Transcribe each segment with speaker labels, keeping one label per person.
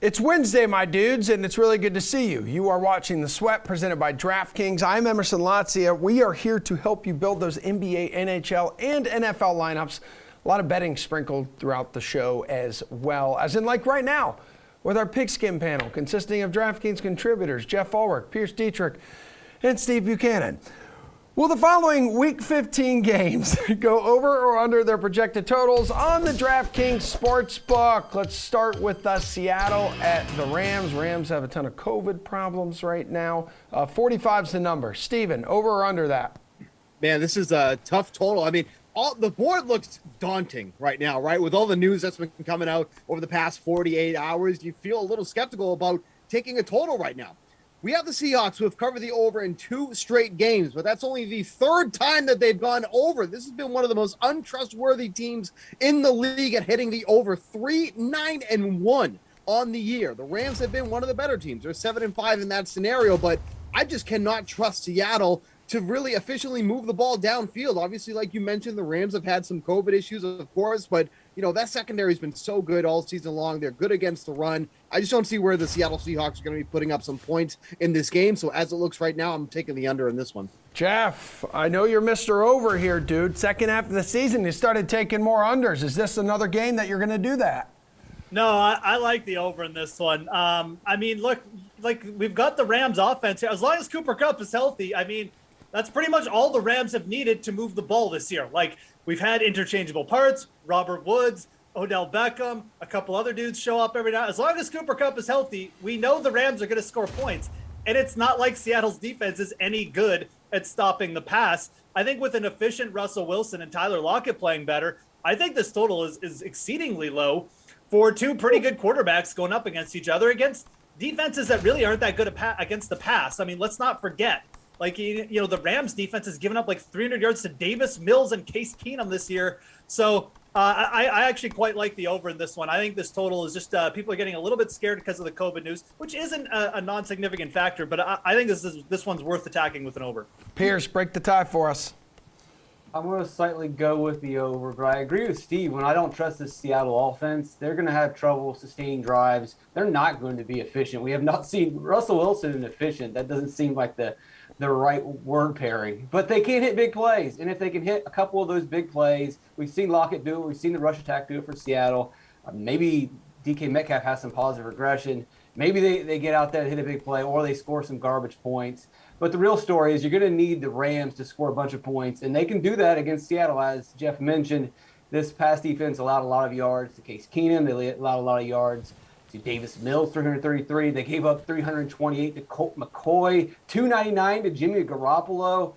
Speaker 1: It's Wednesday, my dudes, and it's really good to see you. You are watching The Sweat, presented by DraftKings. I'm Emerson Lotzia. We are here to help you build those NBA, NHL, and NFL lineups. A lot of betting sprinkled throughout the show as well, as in like right now, with our pigskin panel consisting of DraftKings contributors Jeff Ulrich, Pierce Dietrich, and Steve Mccann. Will the following Week 15 games go over or under their projected totals on the DraftKings Sportsbook? Let's start with Seattle at the Rams. Rams have a ton of COVID problems right now. 45's the number. Steven, over or under that?
Speaker 2: Man, this is a tough total. I mean, the board looks daunting right now, right? With all the news that's been coming out over the past 48 hours, you feel a little skeptical about taking a total right now. We have the Seahawks who have covered the over in 2 straight games, but that's only the 3rd time that they've gone over. This has been one of the most untrustworthy teams in the league at hitting the over. 3-9-1 on the year. The Rams have been one of the better teams. They're 7-5 in that scenario, but I just cannot trust Seattle to really efficiently move the ball downfield. Obviously, like you mentioned, the Rams have had some COVID issues, of course, but that secondary has been so good all season long. They're good against the run. I just don't see where the Seattle Seahawks are going to be putting up some points in this game. So as it looks right now, I'm taking the under in this one.
Speaker 1: Jeff, I know you're Mr. Over here, dude. Second half of the season, you started taking more unders. Is this another game that you're going to do that?
Speaker 3: No, I like the over in this one. I mean, look, like we've got the Rams offense here. As long as Cooper Kupp is healthy, I mean, that's pretty much all the Rams have needed to move the ball this year. Like, we've had interchangeable parts, Robert Woods, Odell Beckham, a couple other dudes show up every now. As long as Cooper Kupp is healthy, we know the Rams are going to score points. And it's not like Seattle's defense is any good at stopping the pass. I think with an efficient Russell Wilson and Tyler Lockett playing better, I think this total is exceedingly low for 2 pretty good quarterbacks going up against each other against defenses that really aren't that good against the pass. I mean, let's not forget. Like, the Rams defense has given up like 300 yards to Davis Mills and Case Keenum this year. So I actually quite like the over in this one. I think this total is just people are getting a little bit scared because of the COVID news, which isn't a non-significant factor. But I think this one's worth attacking with an over.
Speaker 1: Pierce, break the tie for us.
Speaker 4: I'm going to slightly go with the over, but I agree with Steve. When I don't trust the Seattle offense, they're going to have trouble sustaining drives. They're not going to be efficient. We have not seen Russell Wilson efficient. That doesn't seem like the right word pairing. But they can hit big plays, and if they can hit a couple of those big plays, we've seen Lockett do it. We've seen the rush attack do it for Seattle. Maybe DK Metcalf has some positive regression. Maybe they get out there and hit a big play, or they score some garbage points. But the real story is you're going to need the Rams to score a bunch of points, and they can do that against Seattle. As Jeff mentioned, this pass defense allowed a lot of yards to Case Keenum. They allowed a lot of yards to Davis Mills, 333. They gave up 328 to Colt McCoy, 299 to Jimmy Garoppolo.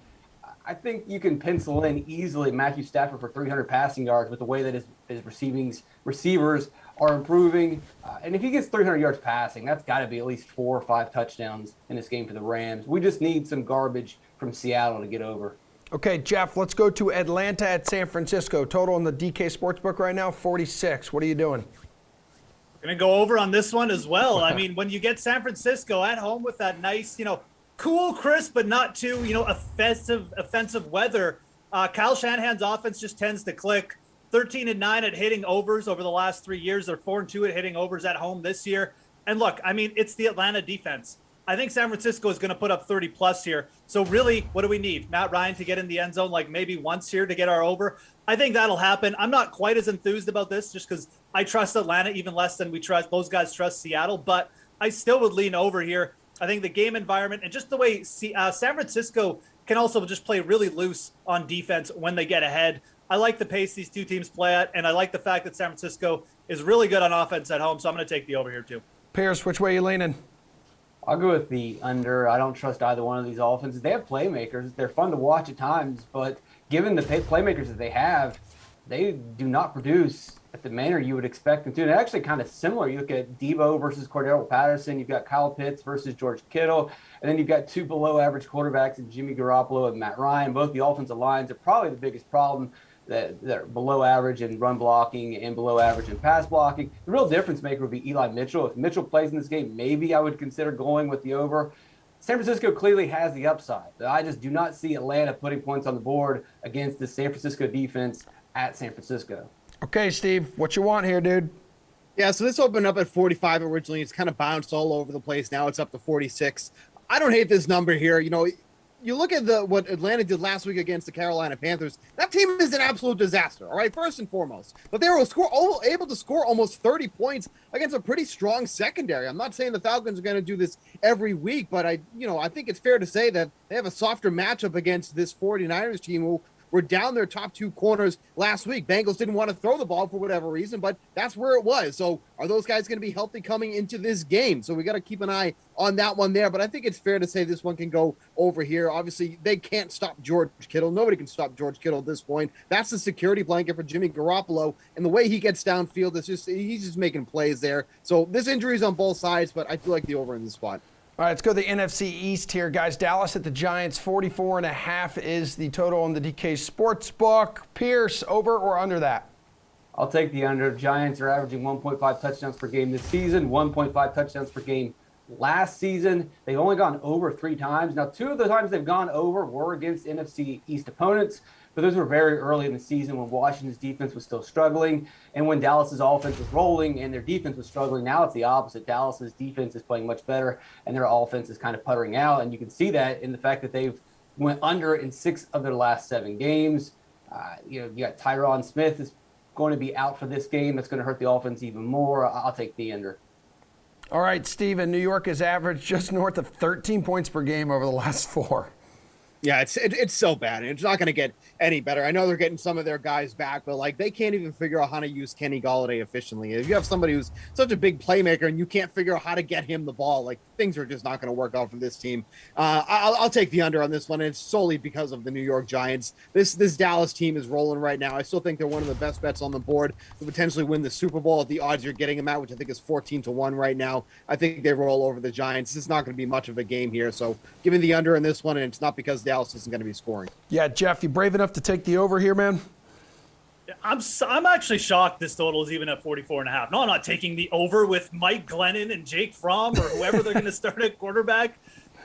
Speaker 4: I think you can pencil in easily Matthew Stafford for 300 passing yards with the way that his receivers are improving. And if he gets 300 yards passing, that's got to be at least 4 or 5 touchdowns in this game for the Rams. We just need some garbage from Seattle to get over.
Speaker 1: Okay, Jeff, let's go to Atlanta at San Francisco. Total in the DK Sportsbook right now, 46. What are you doing?
Speaker 3: Going to go over on this one as well. I mean, when you get San Francisco at home with that nice, cool, crisp, but not too, offensive weather, Kyle Shanahan's offense just tends to click. 13-9 at hitting overs over the last 3 years. They're 4-2 at hitting overs at home this year. And look, I mean, it's the Atlanta defense. I think San Francisco is going to put up 30+ here. So really, what do we need? Matt Ryan to get in the end zone like maybe once here to get our over? I think that'll happen. I'm not quite as enthused about this just because I trust Atlanta even less than those guys trust Seattle. But I still would lean over here. I think the game environment and just the way San Francisco can also just play really loose on defense when they get ahead. I like the pace these two teams play at, and I like the fact that San Francisco is really good on offense at home, so I'm going to take the over here too.
Speaker 1: Pierce, which way are you leaning?
Speaker 4: I'll go with the under. I don't trust either one of these offenses. They have playmakers. They're fun to watch at times, but given the playmakers that they have, they do not produce at the manner you would expect them to. And they're actually kind of similar. You look at Debo versus Cordero Patterson. You've got Kyle Pitts versus George Kittle. And then you've got 2 below-average quarterbacks in Jimmy Garoppolo and Matt Ryan. Both the offensive lines are probably the biggest problem. That are below average in run blocking and below average in pass blocking. The real difference maker would be Eli Mitchell. If Mitchell plays in this game, maybe I would consider going with the over. San Francisco clearly has the upside, but I just do not see Atlanta putting points on the board against the San Francisco defense at San Francisco.
Speaker 1: Okay, Steve, what you want here, dude?
Speaker 2: Yeah, so this opened up at 45 originally. It's kind of bounced all over the place. Now it's up to 46. I don't hate this number here. You look at what Atlanta did last week against the Carolina Panthers. That team is an absolute disaster, all right, first and foremost. But they were able to score almost 30 points against a pretty strong secondary. I'm not saying the Falcons are going to do this every week, but I think it's fair to say that they have a softer matchup against this 49ers team who were down their top two corners last week. Bengals didn't want to throw the ball for whatever reason, but that's where it was. So are those guys going to be healthy coming into this game? So we got to keep an eye on that one there. But I think it's fair to say this one can go over here. Obviously, they can't stop George Kittle. Nobody can stop George Kittle at this point. That's the security blanket for Jimmy Garoppolo. And the way he gets downfield, he's just making plays there. So this injury is on both sides, but I feel like the over in this spot.
Speaker 1: All right, let's go to the NFC East here, guys. Dallas at the Giants, 44.5 is the total on the DK Sportsbook. Pierce, over or under that?
Speaker 4: I'll take the under. Giants are averaging 1.5 touchdowns per game this season, 1.5 touchdowns per game last season. They've only gone over 3 times. Now, 2 of the times they've gone over were against NFC East opponents, but those were very early in the season when Washington's defense was still struggling and when Dallas's offense was rolling and their defense was struggling. Now it's the opposite. Dallas's defense is playing much better and their offense is kind of puttering out. And you can see that in the fact that they've went under in 6 of their last 7 games. You got Tyron Smith is going to be out for this game. That's going to hurt the offense even more. I'll take the under.
Speaker 1: All right, Steven, New York has averaged just north of 13 points per game over the last 4.
Speaker 2: Yeah, it's so bad. It's not going to get any better. I know they're getting some of their guys back, but they can't even figure out how to use Kenny Golladay efficiently. If you have somebody who's such a big playmaker and you can't figure out how to get him the ball, things are just not going to work out for this team. I'll take the under on this one, and it's solely because of the New York Giants. This Dallas team is rolling right now. I still think they're one of the best bets on the board to potentially win the Super Bowl at the odds you're getting them at, which I think is 14-1 right now. I think they roll over the Giants. It's not going to be much of a game here, so give me the under in this one, and it's not because Dallas isn't going to be scoring.
Speaker 1: Yeah, Jeff, you brave enough to take the over here, man?
Speaker 3: I'm actually shocked this total is even at 44.5. No, I'm not taking the over with Mike Glennon and Jake Fromm or whoever they're going to start at quarterback.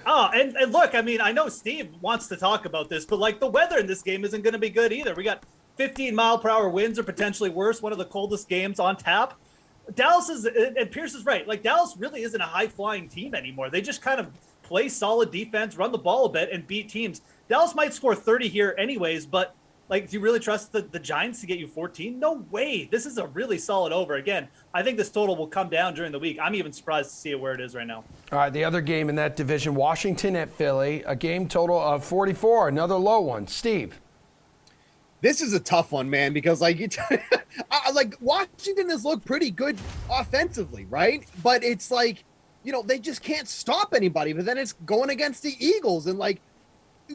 Speaker 3: And look, I mean, I know Steve wants to talk about this, but the weather in this game isn't going to be good either. We got 15-mile-per-hour winds or potentially worse, one of the coldest games on tap. Dallas is, and Pierce is right, Dallas really isn't a high-flying team anymore. They just kind of play solid defense, run the ball a bit, and beat teams. Dallas might score 30 here anyways, but do you really trust the Giants to get you 14? No way. This is a really solid over. Again, I think this total will come down during the week. I'm even surprised to see it where it is right now.
Speaker 1: All right, the other game in that division, Washington at Philly, a game total of 44, another low one. Steve.
Speaker 2: This is a tough one, man, because Washington has looked pretty good offensively, right? But it's they just can't stop anybody. But then it's going against the Eagles, and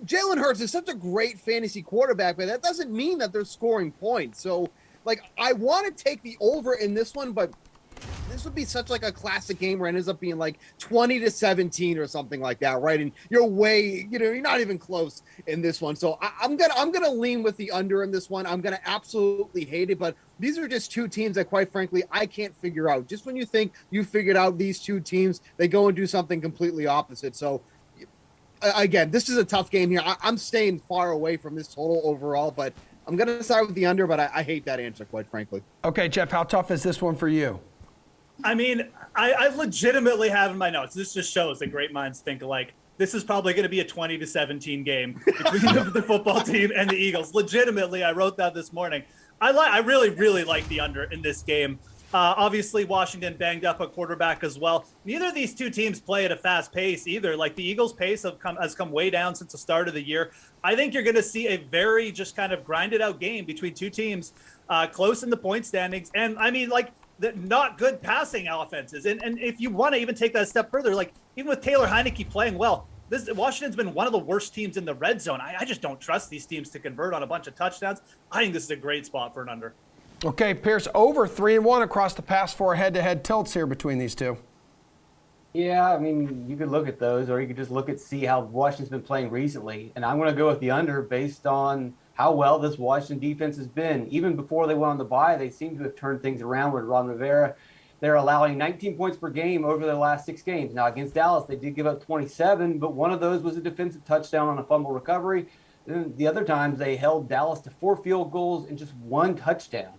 Speaker 2: Jalen Hurts is such a great fantasy quarterback, but that doesn't mean that they're scoring points. So, I want to take the over in this one, but this would be such a classic game where it ends up being 20-17 or something like that, right? And you're not even close in this one. So I'm gonna lean with the under in this one. I'm gonna absolutely hate it, but these are just 2 teams that, quite frankly, I can't figure out. Just when you think you figured out these 2 teams, they go and do something completely opposite. So again, this is a tough game here. I'm staying far away from this total overall, but I'm going to side with the under, but I hate that answer, quite frankly.
Speaker 1: Okay, Jeff, how tough is this one for you?
Speaker 3: I mean, I legitimately have in my notes, this just shows that great minds think alike. This is probably going to be a 20-17 game between the football team and the Eagles. Legitimately, I wrote that this morning. I really, really like the under in this game. Obviously, Washington banged up a quarterback as well. Neither of these 2 teams play at a fast pace either. The Eagles' pace has come way down since the start of the year. I think you're going to see a very just kind of grinded out game between 2 teams, close in the point standings. And I mean, not good passing offenses. And if you want to even take that a step further, even with Taylor Heineke playing well, Washington's been one of the worst teams in the red zone. I just don't trust these teams to convert on a bunch of touchdowns. I think this is a great spot for an under.
Speaker 1: Okay, Pierce, over 3-1 across the past 4 head-to-head tilts here between these 2.
Speaker 4: Yeah, I mean, you could look at those, or you could just see how Washington's been playing recently. And I'm going to go with the under based on how well this Washington defense has been. Even before they went on the bye, they seem to have turned things around with Ron Rivera. They're allowing 19 points per game over their last 6 games. Now, against Dallas, they did give up 27, but one of those was a defensive touchdown on a fumble recovery. And the other times, they held Dallas to 4 field goals and just 1 touchdown.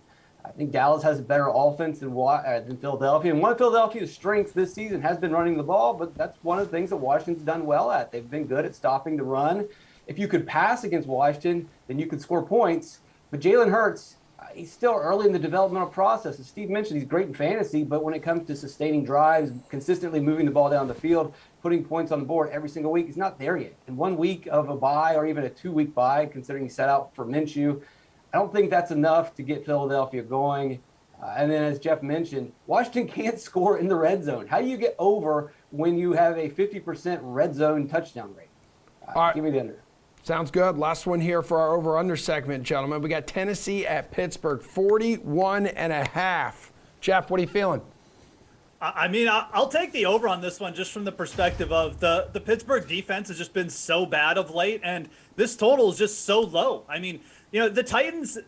Speaker 4: I think Dallas has a better offense than Philadelphia. And one of Philadelphia's strengths this season has been running the ball, but that's one of the things that Washington's done well at. They've been good at stopping the run. If you could pass against Washington, then you could score points. But Jalen Hurts, he's still early in the developmental process. As Steve mentioned, he's great in fantasy, but when it comes to sustaining drives, consistently moving the ball down the field, putting points on the board every single week, he's not there yet. In 1 week of a bye or even a 2-week bye, considering he set out for Minshew, I don't think that's enough to get Philadelphia going. And then, as Jeff mentioned, Washington can't score in the red zone. How do you get over when you have a 50% red zone touchdown rate?
Speaker 1: All right.
Speaker 4: Give me the under.
Speaker 1: Sounds good. Last one here for our over-under segment, gentlemen. We got Tennessee at Pittsburgh, 41.5. Jeff, what are you feeling?
Speaker 3: I mean, I'll take the over on this one just from the perspective of the Pittsburgh defense has just been so bad of late, and this total is just so low. I mean, the Titans,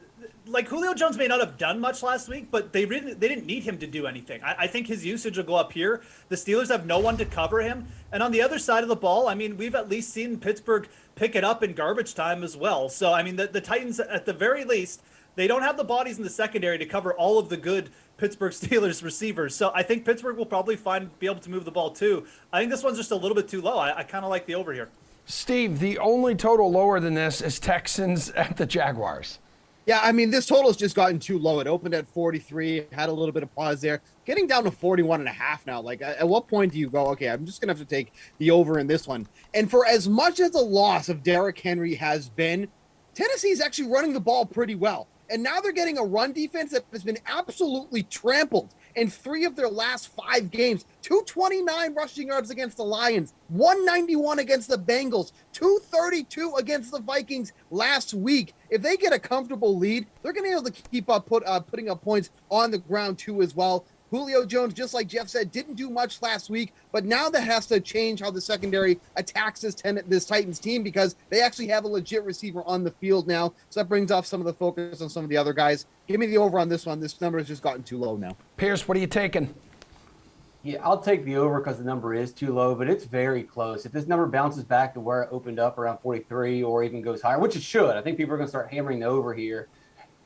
Speaker 3: like Julio Jones may not have done much last week, but they didn't need him to do anything. I think his usage will go up here. The Steelers have no one to cover him. And on the other side of the ball, I mean, we've at least seen Pittsburgh pick it up in garbage time as well. So, I mean, the Titans, at the very least, they don't have the bodies in the secondary to cover all of the good Pittsburgh Steelers receivers. So I think Pittsburgh will probably be able to move the ball too. I think this one's just a little bit too low. I kind of like the over here.
Speaker 1: Steve, the only total lower than this is Texans at the Jaguars.
Speaker 2: Yeah, I mean, this total's just gotten too low. It opened at 43, had a little bit of pause there, getting down to 41.5 now. Like, at what point do you go, okay, I'm just going to have to take the over in this one? And for as much as the loss of Derrick Henry has been, Tennessee's actually running the ball pretty well. And now they're getting a run defense that has been absolutely trampled in 3 of their last 5 games. 229 rushing yards against the Lions, 191 against the Bengals, 232 against the Vikings last week. If they get a comfortable lead, they're going to be able to keep up putting up points on the ground too as well. Julio Jones, just like Jeff said, didn't do much last week, but now that has to change how the secondary attacks this Titans team, because they actually have a legit receiver on the field now. So that brings off some of the focus on some of the other guys. Give me the over on this one. This number has just gotten too low now.
Speaker 1: Pierce, what are you taking?
Speaker 4: Yeah, I'll take the over because the number is too low, but it's very close. If this number bounces back to where it opened up around 43 or even goes higher, which it should, I think people are going to start hammering the over here.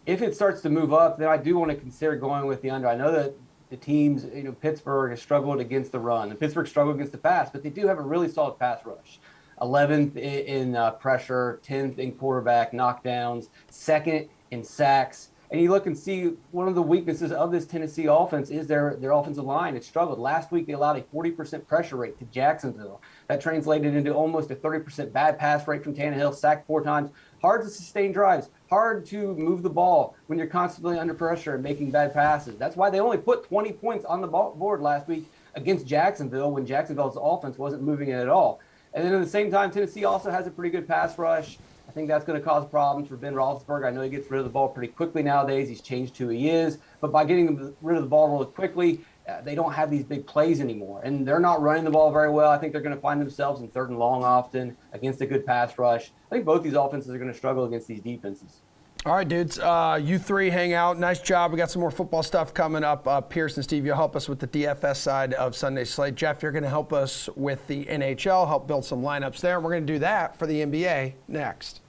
Speaker 4: If it starts to move up, then I do want to consider going with the under. I know that the teams, Pittsburgh has struggled against the run, and Pittsburgh struggled against the pass, but they do have a really solid pass rush. 11th in pressure, 10th in quarterback knockdowns, 2nd in sacks. And you look and see one of the weaknesses of this Tennessee offense is their offensive line. It struggled. Last week, they allowed a 40% pressure rate to Jacksonville. That translated into almost a 30% bad pass rate from Tannehill, sacked 4 times. Hard to sustain drives, hard to move the ball when you're constantly under pressure and making bad passes. That's why they only put 20 points on the board last week against Jacksonville when Jacksonville's offense wasn't moving it at all. And then at the same time, Tennessee also has a pretty good pass rush. I think that's going to cause problems for Ben Roethlisberger. I know he gets rid of the ball pretty quickly nowadays. He's changed who he is. But by getting rid of the ball really quickly, they don't have these big plays anymore. And they're not running the ball very well. I think they're going to find themselves in 3rd and long often against a good pass rush. I think both these offenses are going to struggle against these defenses.
Speaker 1: All right, dudes. You 3 hang out. Nice job. We got some more football stuff coming up. Pierce and Steve, you'll help us with the DFS side of Sunday's slate. Jeff, you're going to help us with the NHL, help build some lineups there. We're going to do that for the NBA next.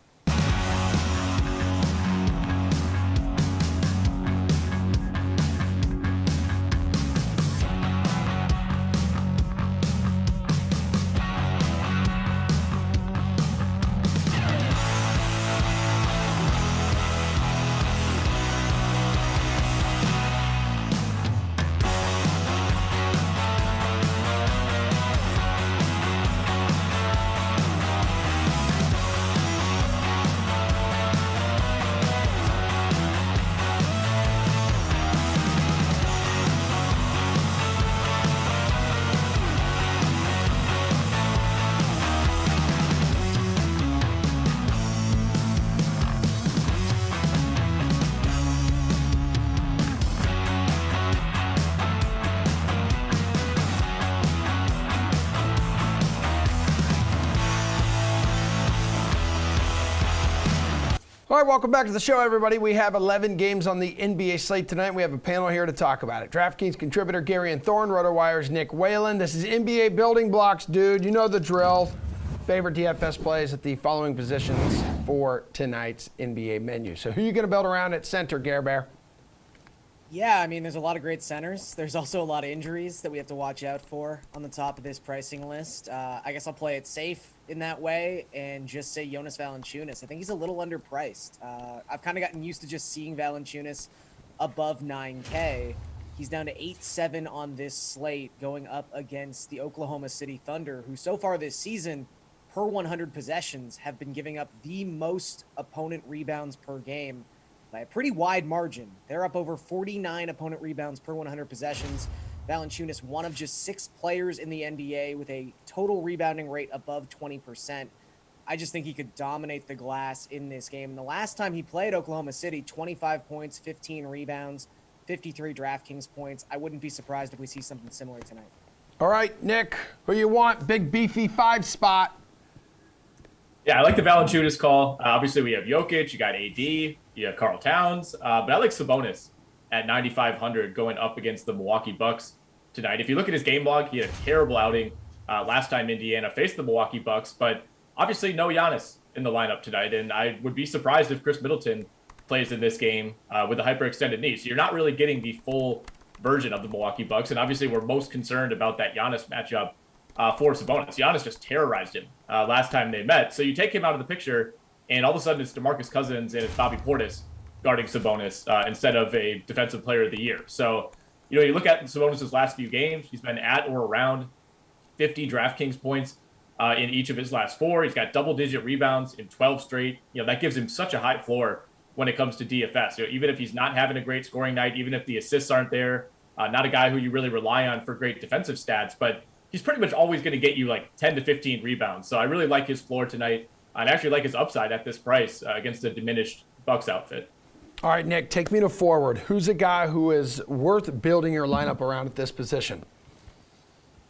Speaker 1: All right, welcome back to the show, everybody. We have 11 games on the NBA slate tonight. We have a panel here to talk about it. DraftKings contributor Gary and Thorne, RotoWire's Nick Whalen. This is NBA building blocks, dude. You know the drill. Favorite DFS plays at the following positions for tonight's NBA menu. So who are you going to build around at center, Gare Bear?
Speaker 5: Yeah, I mean, there's a lot of great centers. There's also a lot of injuries that we have to watch out for on the top of this pricing list. I guess I'll play it safe in that way and just say Jonas Valenciunis. I think he's a little underpriced. I've kind of gotten used to just seeing Valenciunis above 9K. He's down to 8-7 on this slate going up against the Oklahoma City Thunder, who so far this season, per 100 possessions, have been giving up the most opponent rebounds per game by a pretty wide margin. They're up over 49 opponent rebounds per 100 possessions. Valanciunas, one of just 6 players in the NBA with a total rebounding rate above 20%. I just think he could dominate the glass in this game. And the last time he played Oklahoma City, 25 points, 15 rebounds, 53 DraftKings points. I wouldn't be surprised if we see something similar tonight.
Speaker 1: All right, Nick, who you want? Big beefy 5 spot.
Speaker 6: Yeah, I like the Valanciunas call. Obviously, we have Jokic, you got AD, you have Karl Towns, but I like Sabonis at 9,500 going up against the Milwaukee Bucks tonight. If you look at his game log, he had a terrible outing last time Indiana faced the Milwaukee Bucks, but obviously no Giannis in the lineup tonight, and I would be surprised if Chris Middleton plays in this game with a hyperextended knee. So you're not really getting the full version of the Milwaukee Bucks, and obviously we're most concerned about that Giannis matchup for Sabonis. Giannis just terrorized him last time they met. So you take him out of the picture, and all of a sudden it's DeMarcus Cousins and it's Bobby Portis guarding Sabonis instead of a defensive player of the year. So, you look at Sabonis' last few games, he's been at or around 50 DraftKings points in each of his last 4. He's got double-digit rebounds in 12 straight. That gives him such a high floor when it comes to DFS. Even if he's not having a great scoring night, even if the assists aren't there, not a guy who you really rely on for great defensive stats, but he's pretty much always going to get you like 10 to 15 rebounds. So I really like his floor tonight. I'd actually like his upside at this price against a diminished Bucks outfit.
Speaker 1: All right, Nick, take me to forward. Who's a guy who is worth building your lineup around at this position?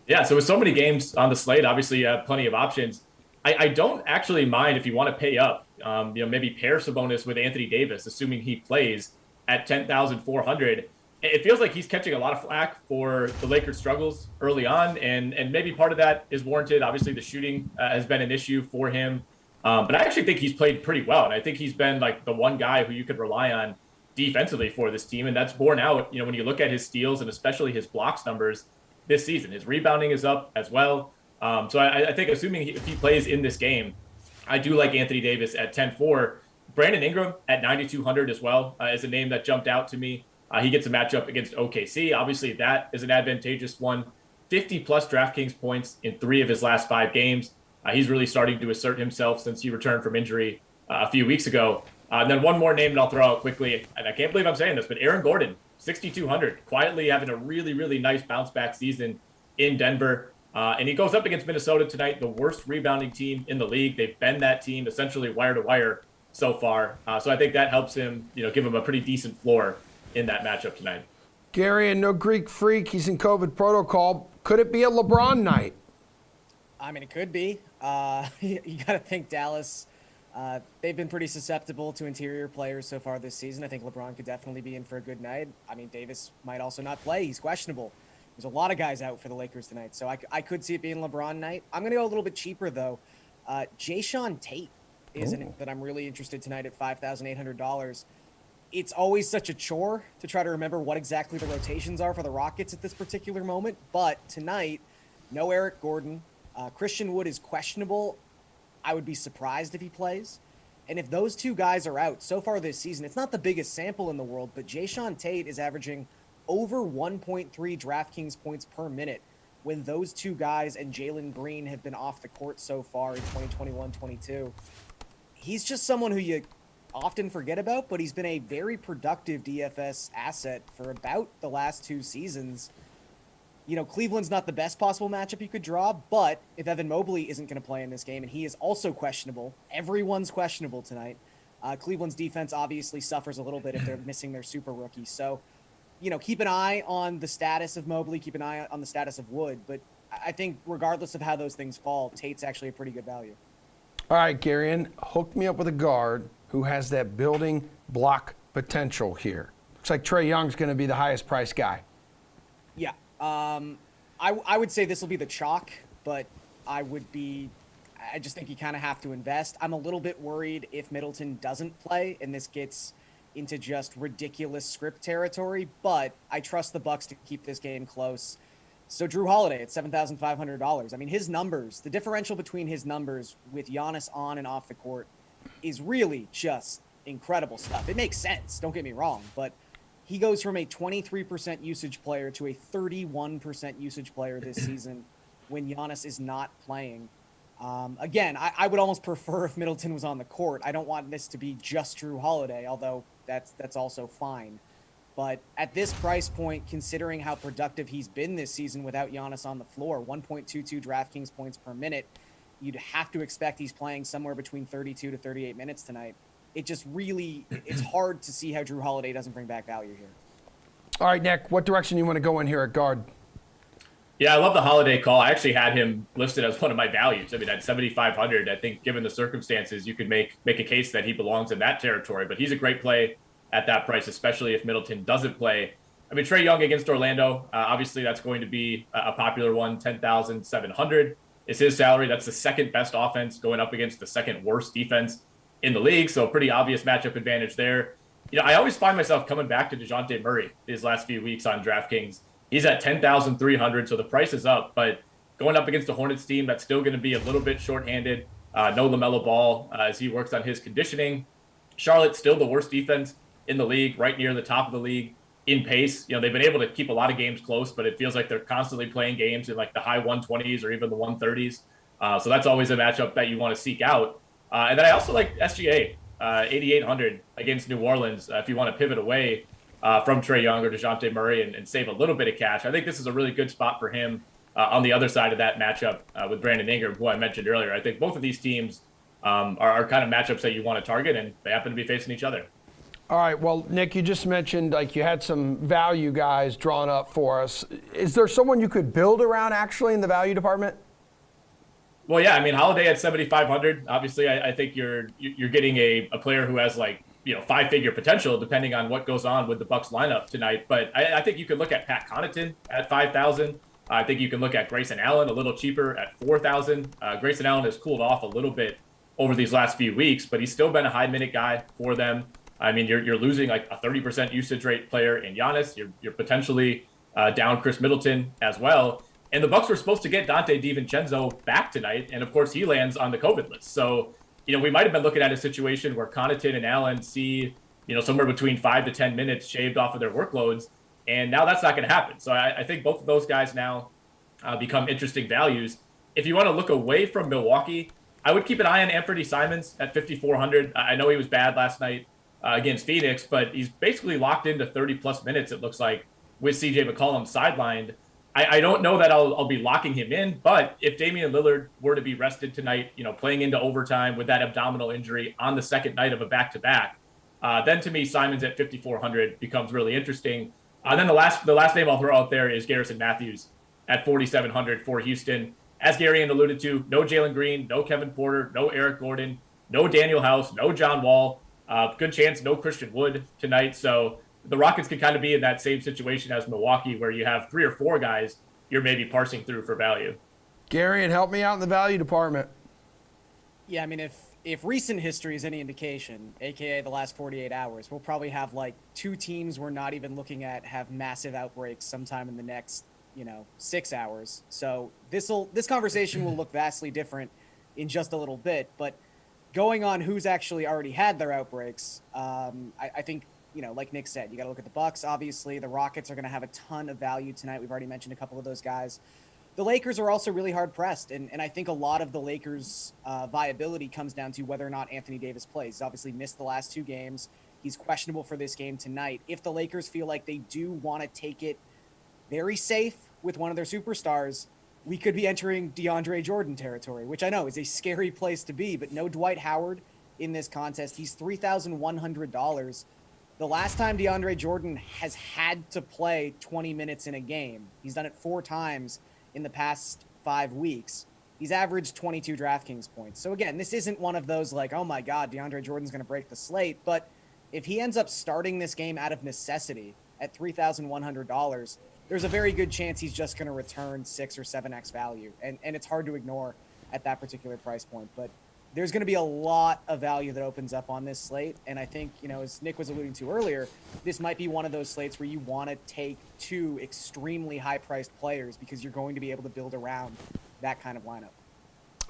Speaker 6: Yeah, so with so many games on the slate, obviously you have plenty of options. I don't actually mind if you want to pay up. Maybe pair Sabonis with Anthony Davis, assuming he plays at 10,400. It feels like he's catching a lot of flack for the Lakers' struggles early on, and maybe part of that is warranted. Obviously, the shooting has been an issue for him. But I actually think he's played pretty well, and I think he's been like the one guy who you could rely on defensively for this team, and that's borne out, when you look at his steals and especially his blocks numbers this season. His rebounding is up as well. So I think assuming if he plays in this game, I do like Anthony Davis at 10-4. Brandon Ingram at 9,200 as well is a name that jumped out to me. He gets a matchup against OKC. Obviously, that is an advantageous one. 50-plus DraftKings points in 3 of his last 5 games. He's really starting to assert himself since he returned from injury a few weeks ago. And then one more name that I'll throw out quickly, and I can't believe I'm saying this, but Aaron Gordon, 6,200, quietly having a really, really nice bounce-back season in Denver. And he goes up against Minnesota tonight, the worst rebounding team in the league. They've been that team essentially wire to wire so far. So I think that helps him, give him a pretty decent floor in that matchup tonight.
Speaker 1: Gary, and no Greek freak, he's in COVID protocol. Could it be a LeBron night?
Speaker 5: I mean, it could be. You got to think Dallas, they've been pretty susceptible to interior players so far this season. I think LeBron could definitely be in for a good night. I mean, Davis might also not play. He's questionable. There's a lot of guys out for the Lakers tonight, so I could see it being LeBron night. I'm going to go a little bit cheaper, though. Jayshawn Tate is an that I'm really interested tonight at $5,800. It's always such a chore to try to remember what exactly the rotations are for the Rockets at this particular moment, but tonight, no Eric Gordon. Christian Wood is questionable. I would be surprised if he plays. And if those 2 guys are out so far this season, it's not the biggest sample in the world, but Jayshawn Tate is averaging over 1.3 DraftKings points per minute when those 2 guys and Jalen Green have been off the court so far in 2021-22. He's just someone who you often forget about, but he's been a very productive DFS asset for about the last 2 seasons. Cleveland's not the best possible matchup you could draw, but if Evan Mobley isn't going to play in this game, and he is also questionable, everyone's questionable tonight, Cleveland's defense obviously suffers a little bit if they're missing their super rookie. So, keep an eye on the status of Mobley, keep an eye on the status of Wood, but I think regardless of how those things fall, Tate's actually a pretty good value.
Speaker 1: All right, Gary, hook me up with a guard who has that building block potential here. Looks like Trey Young's going to be the highest priced guy.
Speaker 5: Yeah. I would say this will be the chalk, but I just think you kind of have to invest. I'm a little bit worried if Middleton doesn't play and this gets into just ridiculous script territory, but I trust the Bucks to keep this game close. So Drew Holiday at $7,500. I mean, his numbers, the differential between his numbers with Giannis on and off the court is really just incredible stuff. It makes sense, don't get me wrong, but he goes from a 23% usage player to a 31% usage player this season when Giannis is not playing. Again, I would almost prefer if Middleton was on the court. I don't want this to be just Drew Holiday, although that's also fine. But at this price point, considering how productive he's been this season without Giannis on the floor, 1.22 DraftKings points per minute, you'd have to expect he's playing somewhere between 32 to 38 minutes tonight. It just really, it's hard to see how Drew Holiday doesn't bring back value here.
Speaker 1: All right, Nick, what direction you want to go in here at guard?
Speaker 6: Yeah, I love the Holiday call. I actually had him listed as one of my values. I mean, at 7,500, I think given the circumstances, you could make a case that he belongs in that territory. But he's a great play at that price, especially if Middleton doesn't play. I mean, Trey Young against Orlando, obviously that's going to be a popular one. 10,700 is his salary. That's the second best offense going up against the second worst defense in the league. So pretty obvious matchup advantage there. You know, I always find myself coming back to DeJounte Murray his last few weeks on DraftKings. He's at 10,300, so the price is up, but going up against a Hornets team that's still going to be a little bit shorthanded. No LaMelo Ball as he works on his conditioning. Charlotte's still the worst defense in the league, right near the top of the league in pace. You know, they've been able to keep a lot of games close, but it feels like they're constantly playing games in like the high 120s or even the 130s. So that's always a matchup that you want to seek out. And then I also like SGA, 8,800 against New Orleans. If you want to pivot away from Trey Young or DeJounte Murray and save a little bit of cash, I think this is a really good spot for him on the other side of that matchup with Brandon Ingram, who I mentioned earlier. I think both of these teams are kind of matchups that you want to target, and they happen to be facing each other.
Speaker 1: All right, well, Nick, you just mentioned like you had some value guys drawn up for us. Is there someone you could build around actually in the value department?
Speaker 6: Well, yeah, I mean, Holiday at 7,500. Obviously, I think you're getting a player who has like, you know, 5-figure potential depending on what goes on with the Bucks lineup tonight. But I think you could look at Pat Connaughton at 5,000. I think you can look at Grayson Allen a little cheaper at 4,000. Grayson Allen has cooled off a little bit over these last few weeks, but he's still been a high minute guy for them. I mean, you're losing like a 30% usage rate player in Giannis. You're potentially down Chris Middleton as well. And the Bucks were supposed to get Dante DiVincenzo back tonight, and of course he lands on the COVID list. So, you know, we might have been looking at a situation where Connaughton and Allen see, you know, somewhere between 5 to 10 minutes shaved off of their workloads, and now that's not going to happen. So I think both of those guys now become interesting values. If you want to look away from Milwaukee, I would keep an eye on Anthony Simons at 5,400. I know he was bad last night against Phoenix, but he's basically locked into 30-plus minutes, it looks like, with CJ McCollum sidelined. I don't know that I'll be locking him in, but if Damian Lillard were to be rested tonight, you know, playing into overtime with that abdominal injury on the second night of a back-to-back, then to me, Simons at 5,400 becomes really interesting. Then the last name I'll throw out there is Garrison Matthews at 4,700 for Houston. As Gary alluded to, no Jalen Green, no Kevin Porter, no Eric Gordon, no Daniel House, no John Wall. Good chance no Christian Wood tonight. So the Rockets could kind of be in that same situation as Milwaukee, where you have 3 or 4 guys you're maybe parsing through for value.
Speaker 1: Gary, and help me out in the value department.
Speaker 5: Yeah, I mean, if recent history is any indication, aka the last 48 hours, we'll probably have like 2 teams we're not even looking at have massive outbreaks sometime in the next, 6 hours. So this conversation will look vastly different in just a little bit. But going on who's actually already had their outbreaks, I think, like Nick said, you got to look at the Bucks. Obviously, the Rockets are going to have a ton of value tonight. We've already mentioned a couple of those guys. The Lakers are also really hard pressed, and I think a lot of the Lakers' viability comes down to whether or not Anthony Davis plays. He's obviously missed the last 2 games. He's questionable for this game tonight. If the Lakers feel like they do want to take it very safe with one of their superstars, we could be entering DeAndre Jordan territory, which I know is a scary place to be, but no Dwight Howard in this contest. He's $3,100. The last time DeAndre Jordan has had to play 20 minutes in a game, he's done it 4 times in the past 5 weeks. He's averaged 22 DraftKings points. So again, this isn't one of those like, oh my God, DeAndre Jordan's going to break the slate. But if he ends up starting this game out of necessity at $3,100, there's a very good chance he's just going to return 6 or 7x value. And it's hard to ignore at that particular price point. But there's going to be a lot of value that opens up on this slate. And I think, as Nick was alluding to earlier, this might be one of those slates where you want to take two extremely high-priced players because you're going to be able to build around that kind of lineup.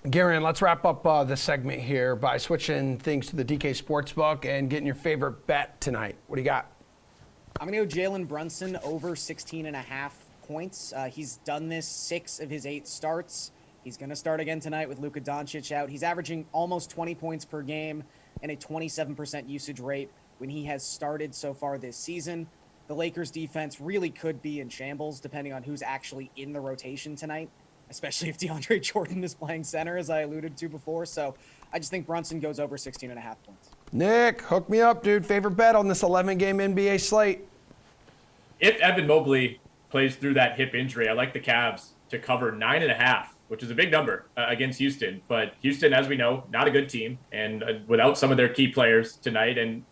Speaker 1: Garen, let's wrap up this segment here by switching things to the DK Sportsbook and getting your favorite bet tonight. What do you got?
Speaker 5: I'm going to go Jalen Brunson over 16.5 points. He's done this 6 of his 8 starts. He's going to start again tonight with Luka Doncic out. He's averaging almost 20 points per game and a 27% usage rate when he has started so far this season. The Lakers defense really could be in shambles depending on who's actually in the rotation tonight, especially if DeAndre Jordan is playing center, as I alluded to before. So I just think Brunson goes over 16.5 points.
Speaker 1: Nick, hook me up, dude. Favorite bet on this 11-game NBA slate?
Speaker 6: If Evan Mobley plays through that hip injury, I like the Cavs to cover 9.5, which is a big number against Houston. But Houston, as we know, not a good team, and without some of their key players tonight. And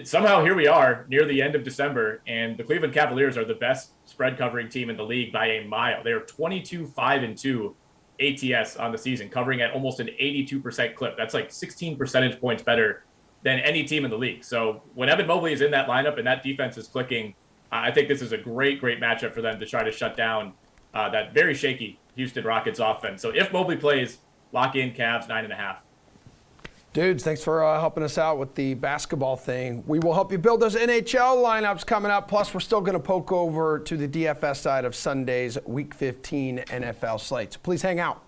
Speaker 6: somehow here we are near the end of December, and the Cleveland Cavaliers are the best spread covering team in the league by a mile. They are 22-5-2 ATS on the season, covering at almost an 82% clip. That's like 16 percentage points better than any team in the league. So when Evan Mobley is in that lineup and that defense is clicking, I think this is a great matchup for them to try to shut down that very shaky Houston Rockets offense. So if Mobley plays, lock in Cavs 9.5.
Speaker 1: Dudes, thanks for helping us out with the basketball thing. We will help you build those NHL lineups coming up. Plus, we're still going to poke over to the DFS side of Sunday's Week 15 NFL slates. Please hang out.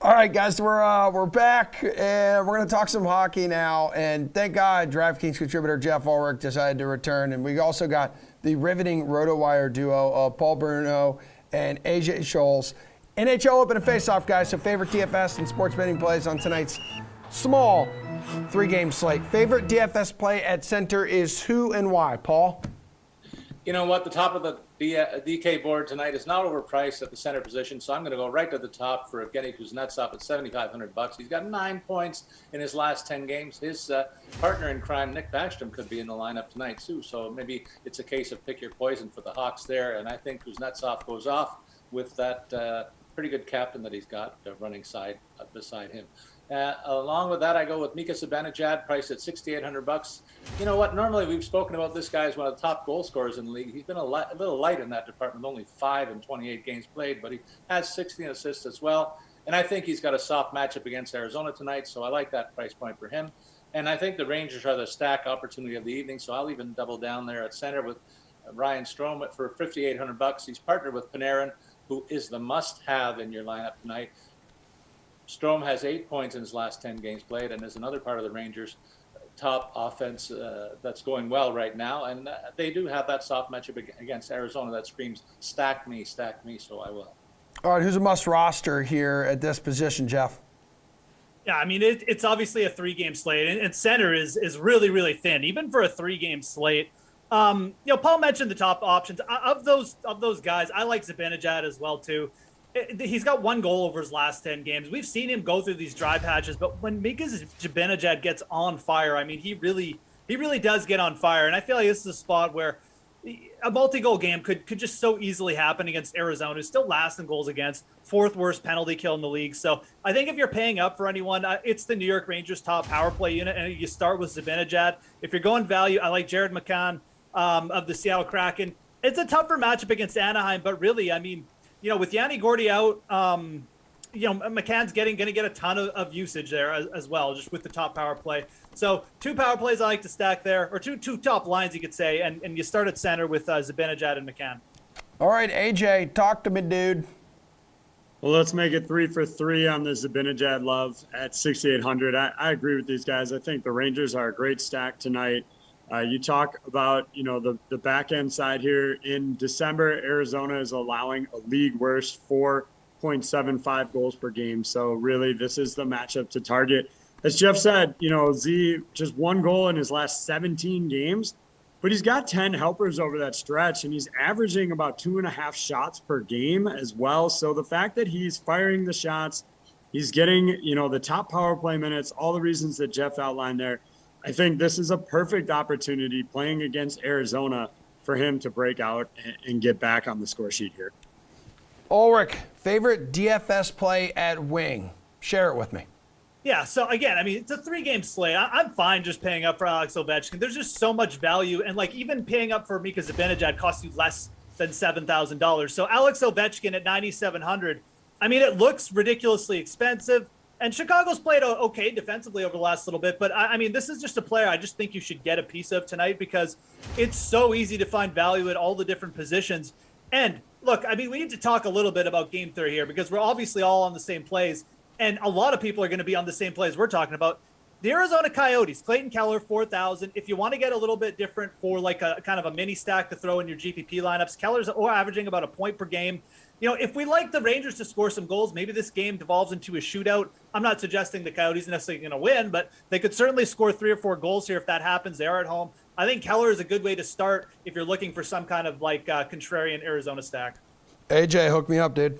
Speaker 1: All right, guys, we're back, and we're going to talk some hockey now. And thank God DraftKings contributor Jeff Ulrich decided to return. And we also got the riveting RotoWire duo of Paul Bruno and AJ Scholes. NHL Open and Face-Off, guys. So favorite DFS and sports betting plays on tonight's small 3-game slate. Favorite DFS play at center is who and why? Paul?
Speaker 7: You know what? The top of the DK board tonight is not overpriced at the center position, so I'm going to go right to the top for Evgeny Kuznetsov at $7,500. He's got 9 points in his last 10 games. His partner in crime, Nick Backstrom, could be in the lineup tonight too. So maybe it's a case of pick your poison for the Hawks there. And I think Kuznetsov goes off with that pretty good captain that he's got running side beside him. Along with that, I go with Mika Zibanejad, priced at $6,800. You know what? Normally, we've spoken about this guy as one of the top goal scorers in the league. He's been a little light in that department, only 5 in 28 games played, but he has 16 assists as well. And I think he's got a soft matchup against Arizona tonight, so I like that price point for him. And I think the Rangers are the stack opportunity of the evening, so I'll even double down there at center with Ryan Strome for $5,800. He's partnered with Panarin, who is the must-have in your lineup tonight. Strome has 8 points in his last 10 games played and is another part of the Rangers' top offense that's going well right now. And they do have that soft matchup against Arizona that screams, stack me, so I will.
Speaker 1: All right, who's a must roster here at this position, Jeff?
Speaker 3: Yeah, I mean, it's obviously a 3-game slate, and center is really, really thin, even for a 3-game slate. Paul mentioned the top options. Of those guys, I like Zibanejad as well, too. He's got 1 goal over his last 10 games. We've seen him go through these dry patches, but when Mika Zibanejad gets on fire, I mean, he really does get on fire. And I feel like this is a spot where a multi-goal game could just so easily happen against Arizona, who's still last in goals against, fourth worst penalty kill in the league. So I think if you're paying up for anyone, it's the New York Rangers top power play unit, and you start with Zibanejad. If you're going value, I like Jared Mccann of the Seattle Kraken. It's a tougher matchup against Anaheim, but really, I mean, with Yanni Gordy out, McCann's going to get a ton of usage there as well, just with the top power play. So 2 power plays I like to stack there, or two top lines, you could say, and you start at center with Zibanejad and McCann.
Speaker 1: All right, AJ, talk to me, dude.
Speaker 8: Well, let's make it 3 for 3 on the Zibanejad love at 6,800. I agree with these guys. I think the Rangers are a great stack tonight. You talk about, the back end side here. In December, Arizona is allowing a league worst 4.75 goals per game. So really, this is the matchup to target. As Jeff said, Z just 1 goal in his last 17 games, but he's got 10 helpers over that stretch, and he's averaging about 2.5 shots per game as well. So the fact that he's firing the shots, he's getting, the top power play minutes, all the reasons that Jeff outlined there, I think this is a perfect opportunity playing against Arizona for him to break out and get back on the score sheet here.
Speaker 1: Ulrich, favorite DFS play at wing? Share it with me.
Speaker 3: Yeah, so again, I mean, it's a 3-game slate. I'm fine just paying up for Alex Ovechkin. There's just so much value, and even paying up for Mika Zibanejad costs you less than $7,000. So Alex Ovechkin at $9,700, I mean, it looks ridiculously expensive, and Chicago's played okay defensively over the last little bit, but I mean, this is just a player I just think you should get a piece of tonight because it's so easy to find value at all the different positions. And look, I mean, we need to talk a little bit about game theory here because we're obviously all on the same plays. And a lot of people are going to be on the same plays we're talking about. The Arizona Coyotes, Clayton Keller, 4,000. If you want to get a little bit different for a kind of a mini stack to throw in your GPP lineups, Keller's averaging about a point per game. If we like the Rangers to score some goals, maybe this game devolves into a shootout. I'm not suggesting the Coyotes are necessarily going to win, but they could certainly score 3 or 4 goals here if that happens. They are at home. I think Keller is a good way to start if you're looking for some kind of contrarian Arizona stack.
Speaker 1: AJ, hook me up, dude.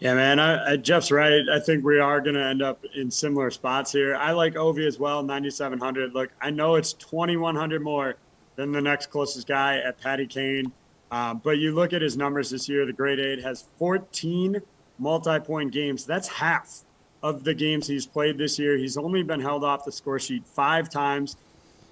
Speaker 8: Yeah, man, Jeff's right. I think we are going to end up in similar spots here. I like Ovi as well, 9,700. Look, I know it's 2,100 more than the next closest guy at Patty Kane. But you look at his numbers this year, the grade 8 has 14 multi-point games. That's half of the games he's played this year. He's only been held off the score sheet 5 times.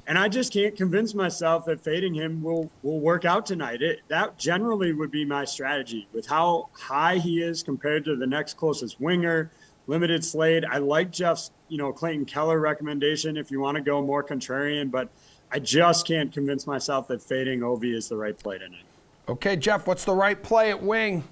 Speaker 8: And I just can't convince myself that fading him will work out tonight. That generally would be my strategy. With how high he is compared to the next closest winger, limited slate. I like Jeff's, Clayton Keller recommendation if you want to go more contrarian, but I just can't convince myself that fading Ovi is the right play tonight.
Speaker 1: Okay, Jeff, what's the right play at wing?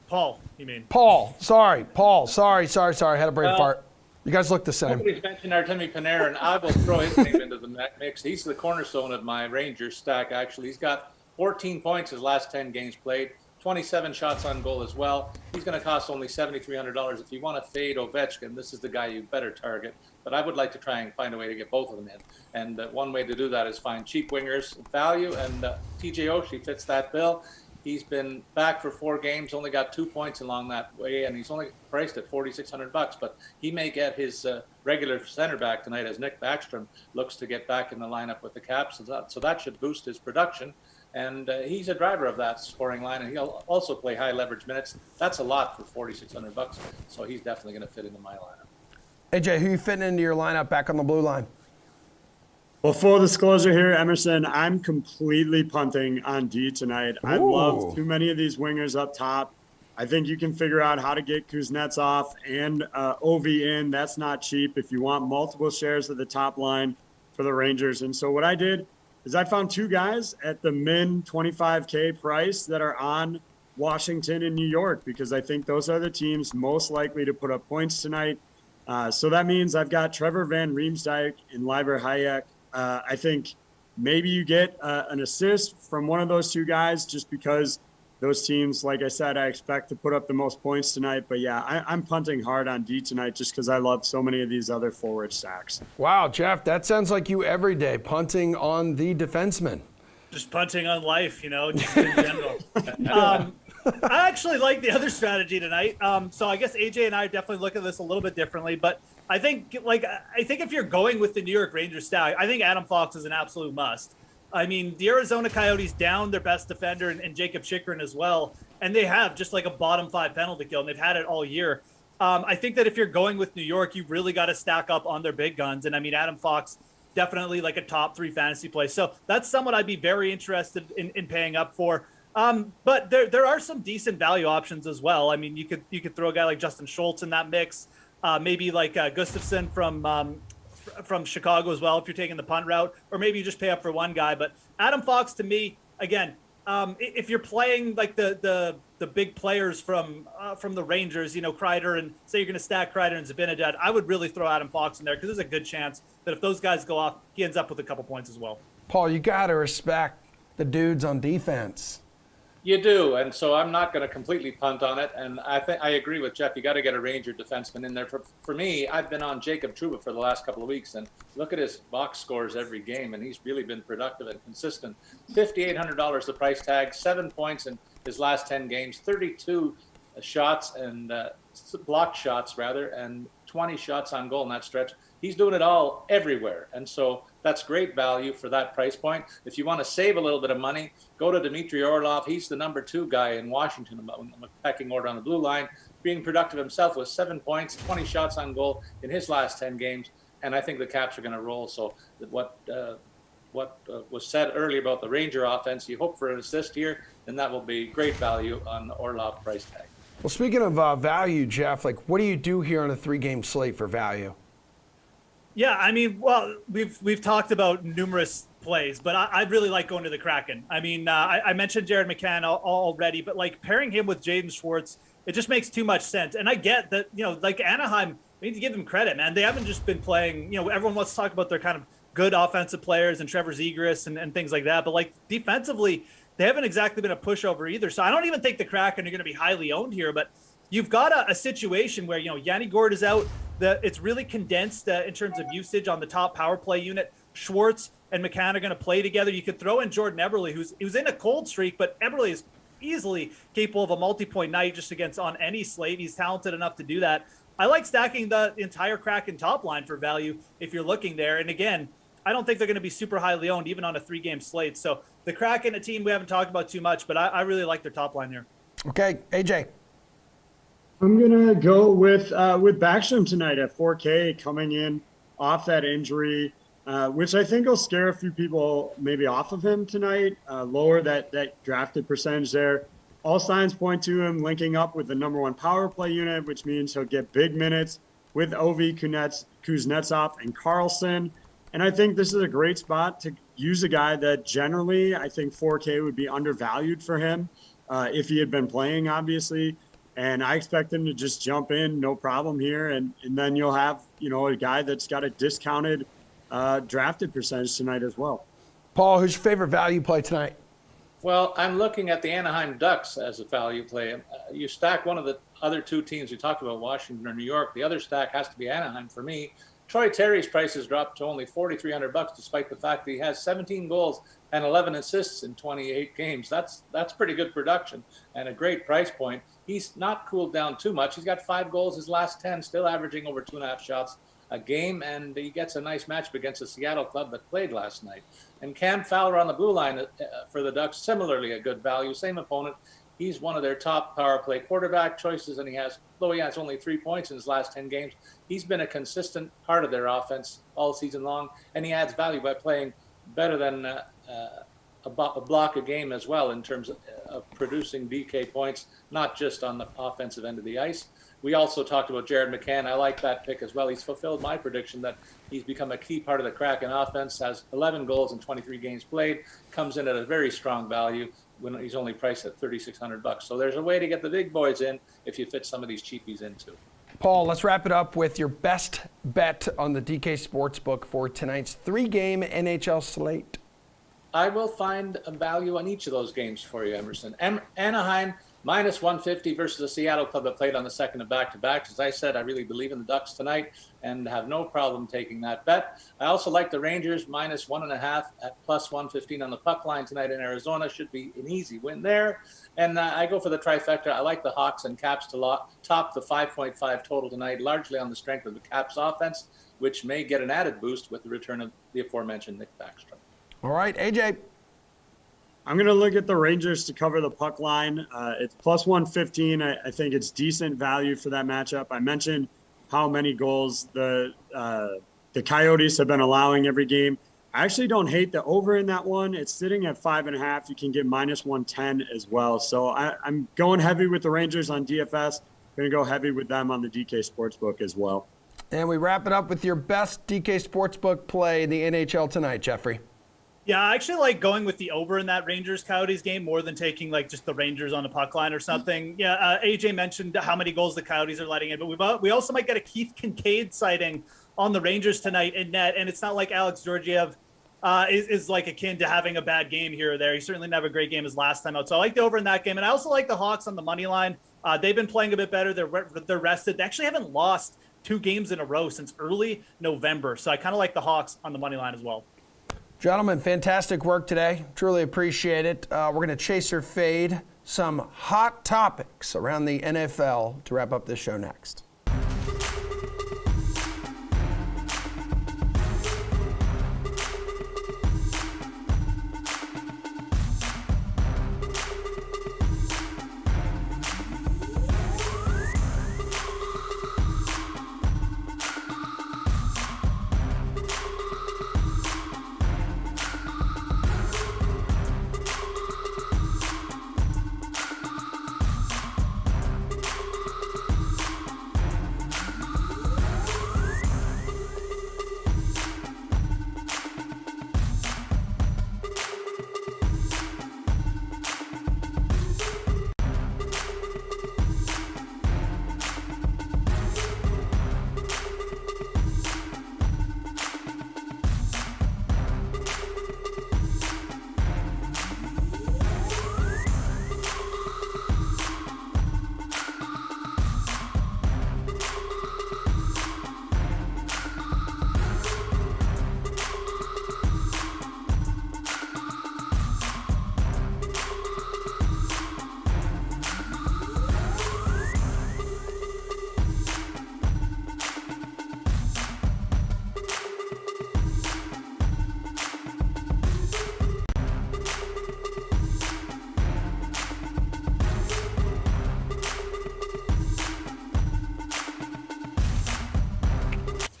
Speaker 3: Paul, you mean?
Speaker 1: Paul. Sorry. I had a brain fart. You guys look the same.
Speaker 7: Nobody's mentioned Artemi Panarin. I will throw his name into the mix. He's the cornerstone of my Rangers stack, actually. He's got 14 points his last 10 games played, 27 shots on goal as well. He's going to cost only $7,300. If you want to fade Ovechkin, this is the guy you better target. But I would like to try and find a way to get both of them in. And one way to do that is find cheap wingers value, and TJ Oshie fits that bill. He's been back for 4 games, only got 2 points along that way, and he's only priced at $4,600. But he may get his regular center back tonight as Nick Backstrom looks to get back in the lineup with the Caps. So that should boost his production. And he's a driver of that scoring line, and he'll also play high leverage minutes. That's a lot for $4,600. So he's definitely going to fit into my lineup.
Speaker 1: AJ, who you fitting into your lineup back on the blue line?
Speaker 8: Well, full disclosure here, Emerson, I'm completely punting on D tonight. Ooh. I love too many of these wingers up top. I think you can figure out how to get Kuznetsov and Ovi in. That's not cheap if you want multiple shares of the top line for the Rangers. And so what I did is I found 2 guys at the min 25K price that are on Washington and New York because I think those are the teams most likely to put up points tonight. So that means I've got Trevor Van Riemsdyk and Leiber Hayek. I think maybe you get an assist from one of those 2 guys just because those teams, like I said, I expect to put up the most points tonight. But, yeah, I'm punting hard on D tonight just because I love so many of these other forward stacks.
Speaker 1: Wow, Jeff, that sounds like you every day, punting on the defenseman.
Speaker 3: Just punting on life, just in general. I actually like the other strategy tonight. So I guess AJ and I definitely look at this a little bit differently, but I think if you're going with the New York Rangers stack, I think Adam Fox is an absolute must. I mean, the Arizona Coyotes down their best defender and Jacob Chychrun as well, and they have just like a bottom 5 penalty kill, and they've had it all year. I think that if you're going with New York, you really got to stack up on their big guns. And I mean, Adam Fox, definitely like a top 3 fantasy play. So that's someone I'd be very interested in paying up for. But there are some decent value options as well. I mean, you could throw a guy like Justin Schultz in that mix, maybe like Gustafson from Chicago as well if you're taking the punt route, or maybe you just pay up for one guy. But Adam Fox, to me, again, if you're playing like the big players from the Rangers, Kreider, and say you're going to stack Kreider and Zibanejad, I would really throw Adam Fox in there because there's a good chance that if those guys go off, he ends up with a couple points as well.
Speaker 1: Paul, you got to respect the dudes on defense.
Speaker 7: You do, and so I'm not going to completely punt on it. And I think I agree with Jeff. You got to get a Ranger defenseman in there. For me, I've been on Jacob Trouba for the last couple of weeks, and look at his box scores every game, and he's really been productive and consistent. $5,800 the price tag, 7 points in his last 10 games, 32 shots and blocked shots rather, and 20 shots on goal in that stretch. He's doing it all everywhere, and so that's great value for that price point. If you want to save a little bit of money, go to Dmitry Orlov. He's the number 2 guy in Washington, pecking order on the blue line, being productive himself with 7 points, 20 shots on goal in his last 10 games, and I think the Caps are going to roll. So what was said earlier about the Ranger offense, you hope for an assist here, and that will be great value on the Orlov price tag.
Speaker 1: Well, speaking of value, Jeff, like what do you do here on a 3-game slate for value?
Speaker 3: Yeah, I mean, well, we've talked about numerous plays, but I really like going to the Kraken. I mean, I mentioned Jared McCann already, but like pairing him with Jaden Schwartz, it just makes too much sense. And I get that, like Anaheim, we need to give them credit, man. They haven't just been playing, everyone wants to talk about their kind of good offensive players and Trevor Zegras and things like that. But like defensively, they haven't exactly been a pushover either. So I don't even think the Kraken are going to be highly owned here, but you've got a situation where, Yanni Gourde is out. It's really condensed in terms of usage on the top power play unit. Schwartz and Mccann are going to play together. You could throw in Jordan Eberle, who's in a cold streak, but Eberle is easily capable of a multi-point night just against on any slate. He's talented enough to do that. I like stacking the entire Kraken top line for value if you're looking there. And again, I don't think they're going to be super highly owned, even on a 3-game slate. So the Kraken, a team we haven't talked about too much, but I really like their top line here.
Speaker 1: Okay, AJ.
Speaker 8: I'm gonna go with Backstrom tonight at 4K, coming in off that injury, which I think will scare a few people maybe off of him tonight. Lower that drafted percentage there. All signs point to him linking up with the number 1 power play unit, which means he'll get big minutes with Ovi, Kuznetsov, and Carlson. And I think this is a great spot to use a guy that generally I think 4K would be undervalued for him if he had been playing, obviously. And I expect him to just jump in, no problem here. And then you'll have, a guy that's got a discounted drafted percentage tonight as well.
Speaker 1: Paul, who's your favorite value play tonight?
Speaker 7: Well, I'm looking at the Anaheim Ducks as a value play. You stack one of the other 2 teams we talked about, Washington or New York. The other stack has to be Anaheim for me. Troy Terry's price has dropped to only $4,300, despite the fact that he has 17 goals and 11 assists in 28 games. That's pretty good production and a great price point. He's not cooled down too much. He's got 5 goals his last 10, still averaging over 2.5 shots a game, and he gets a nice matchup against the Seattle club that played last night. And Cam Fowler on the blue line for the Ducks, similarly a good value, same opponent. He's one of their top power play quarterback choices, and though he has only 3 points in his last 10 games, he's been a consistent part of their offense all season long, and he adds value by playing better than a block a game as well in terms of producing DK points, not just on the offensive end of the ice. We also talked about Jared McCann. I like that pick as well. He's fulfilled my prediction that he's become a key part of the Kraken offense, has 11 goals in 23 games played, comes in at a very strong value when he's only priced at $3,600. So there's a way to get the big boys in if you fit some of these cheapies in too.
Speaker 1: Paul, let's wrap it up with your best bet on the DK Sportsbook for tonight's 3-game NHL slate.
Speaker 7: I will find a value on each of those games for you, Emerson. Anaheim minus 150 versus the Seattle club that played on the second of back-to-backs. As I said, I really believe in the Ducks tonight and have no problem taking that bet. I also like the Rangers minus 1.5 at plus 115 on the puck line tonight in Arizona. Should be an easy win there. And I go for the trifecta. I like the Hawks and Caps to top the 5.5 total tonight, largely on the strength of the Caps offense, which may get an added boost with the return of the aforementioned Nick Backstrom.
Speaker 1: All right, AJ.
Speaker 8: I'm going to look at the Rangers to cover the puck line. It's plus 115. I think it's decent value for that matchup. I mentioned how many goals the Coyotes have been allowing every game. I actually don't hate the over in that one. It's sitting at 5.5. You can get minus 110 as well. So I'm going heavy with the Rangers on DFS. Going to go heavy with them on the DK Sportsbook as well.
Speaker 1: And we wrap it up with your best DK Sportsbook play in the NHL tonight, Jeffrey.
Speaker 3: Yeah, I actually like going with the over in that Rangers-Coyotes game more than taking like just the Rangers on the puck line or something. Yeah, AJ mentioned how many goals the Coyotes are letting in, but we also might get a Keith Kincaid sighting on the Rangers tonight in net, and it's not like Alex Georgiev is like akin to having a bad game here or there. He certainly didn't have a great game his last time out, so I like the over in that game, and I also like the Hawks on the money line. They've been playing a bit better. They're rested. They actually haven't lost 2 games in a row since early November, so I kind of like the Hawks on the money line as well.
Speaker 1: Gentlemen, fantastic work today. Truly appreciate it. We're going to chase or fade some hot topics around the NFL to wrap up this show next.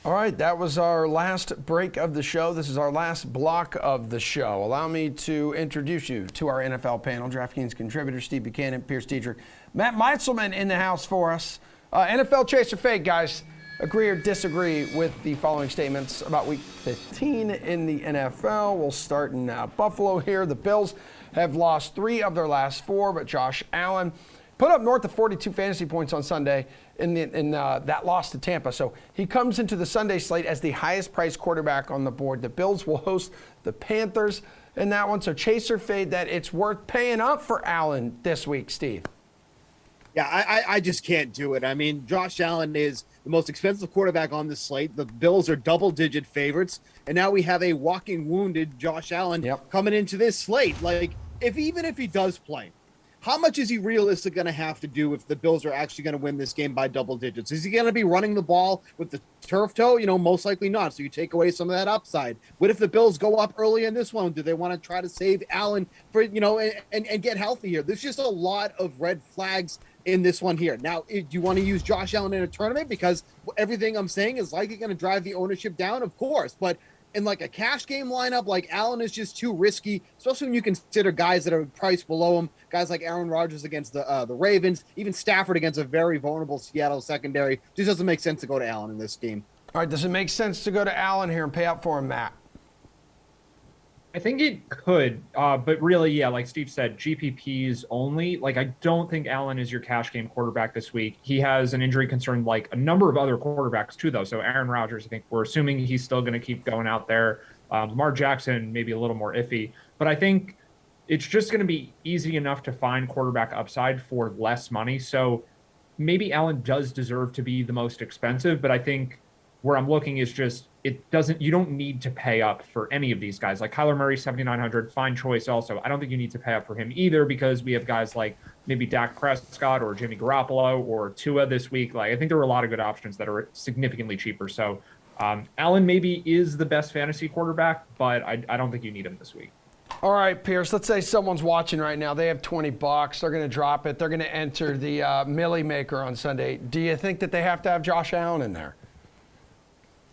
Speaker 1: All right, that was our last break of the show. This is our last block of the show. Allow me to introduce you to our NFL panel. DraftKings contributors Steve Buchanan, Pierce Diedrich, Matt Meitzelman in the house for us. NFL chase or fade, guys. Agree or disagree with the following statements about Week 15 in the NFL. We'll start in Buffalo here. The Bills have lost 3 of their last 4, but Josh Allen put up north of 42 fantasy points on Sunday in that loss to Tampa. So he comes into the Sunday slate as the highest priced quarterback on the board. The Bills will host the Panthers in that one. So chase or fade that it's worth paying up for Allen this week, Steve.
Speaker 2: Yeah, I just can't do it. I mean, Josh Allen is the most expensive quarterback on the slate. The Bills are double-digit favorites, and now we have a walking wounded Josh Allen coming into this slate. Like, even if he does play, how much is he realistically going to have to do if the Bills are actually going to win this game by double digits? Is he going to be running the ball with the turf toe? Most likely not. So you take away some of that upside. What if the Bills go up early in this one? Do they want to try to save Allen for, and get healthy here? There's just a lot of red flags in this one here. Now, do you want to use Josh Allen in a tournament? Because everything I'm saying is likely going to drive the ownership down, of course. But in like a cash game lineup, like Allen is just too risky, especially when you consider guys that are priced below him, guys like Aaron Rodgers against the Ravens, even Stafford against a very vulnerable Seattle secondary. Just doesn't make sense to go to Allen in this game.
Speaker 1: All right, does it make sense to go to Allen here and pay up for him, Matt?
Speaker 9: I think it could, but really, yeah, like Steve said, GPPs only. Like, I don't think Allen is your cash game quarterback this week. He has an injury concern like a number of other quarterbacks too, though. So Aaron Rodgers, I think we're assuming he's still going to keep going out there. Lamar Jackson, maybe a little more iffy. But I think it's just going to be easy enough to find quarterback upside for less money. So maybe Allen does deserve to be the most expensive, but I think where I'm looking is just you don't need to pay up for any of these guys. Like Kyler Murray, 7,900, fine choice also. I don't think you need to pay up for him either because we have guys like maybe Dak Prescott or Jimmy Garoppolo or Tua this week. Like, I think there are a lot of good options that are significantly cheaper. So Allen maybe is the best fantasy quarterback, but I don't think you need him this week.
Speaker 1: All right, Pierce, let's say someone's watching right now. They have $20. They're going to drop it. They're going to enter the Millie Maker on Sunday. Do you think that they have to have Josh Allen in there?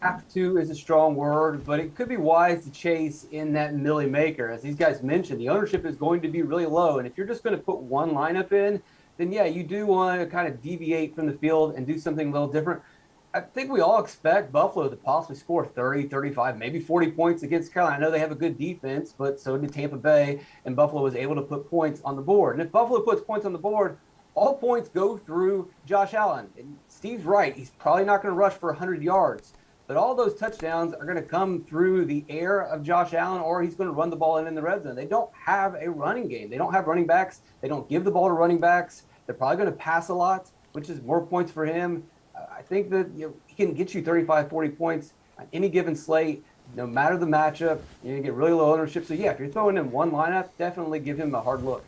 Speaker 4: Have to is a strong word, but it could be wise to chase in that Millie Maker. As these guys mentioned, the ownership is going to be really low. And if you're just going to put one lineup in, then yeah, you do want to kind of deviate from the field and do something a little different. I think we all expect Buffalo to possibly score 30, 35, maybe 40 points against Carolina. I know they have a good defense, but so did Tampa Bay, and Buffalo was able to put points on the board. And if Buffalo puts points on the board, all points go through Josh Allen. And Steve's right. He's probably not going to rush for 100 yards, but all those touchdowns are going to come through the air of Josh Allen, or he's going to run the ball in the red zone. They don't have a running game. They don't have running backs. They don't give the ball to running backs. They're probably going to pass a lot, which is more points for him. I think that he can get you 35, 40 points on any given slate, no matter the matchup. You're going to get really low ownership. So, yeah, if you're throwing in one lineup, definitely give him a hard look.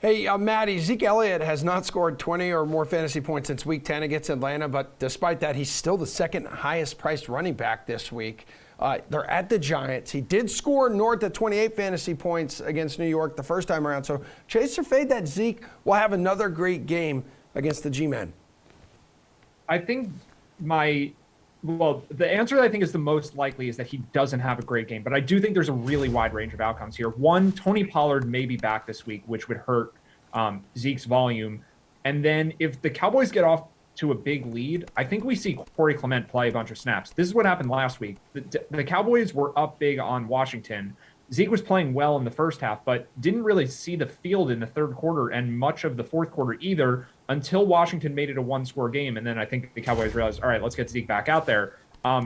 Speaker 1: Hey, Maddie, Zeke Elliott has not scored 20 or more fantasy points since Week 10 against Atlanta, but despite that, he's still the second highest priced running back this week. They're at the Giants. He did score north of 28 fantasy points against New York the first time around. So chase or fade that Zeke will have another great game against the G-Men.
Speaker 9: I think the answer that I think is the most likely is that he doesn't have a great game, but I do think there's a really wide range of outcomes here. One, Tony Pollard may be back this week, which would hurt Zeke's volume. And then if the Cowboys get off to a big lead, I think we see Corey Clement play a bunch of snaps. This is what happened last week. The Cowboys were up big on Washington. Zeke was playing well in the first half, but didn't really see the field in the third quarter and much of the fourth quarter either until Washington made it a one-score game. And then I think the Cowboys realized, all right, let's get Zeke back out there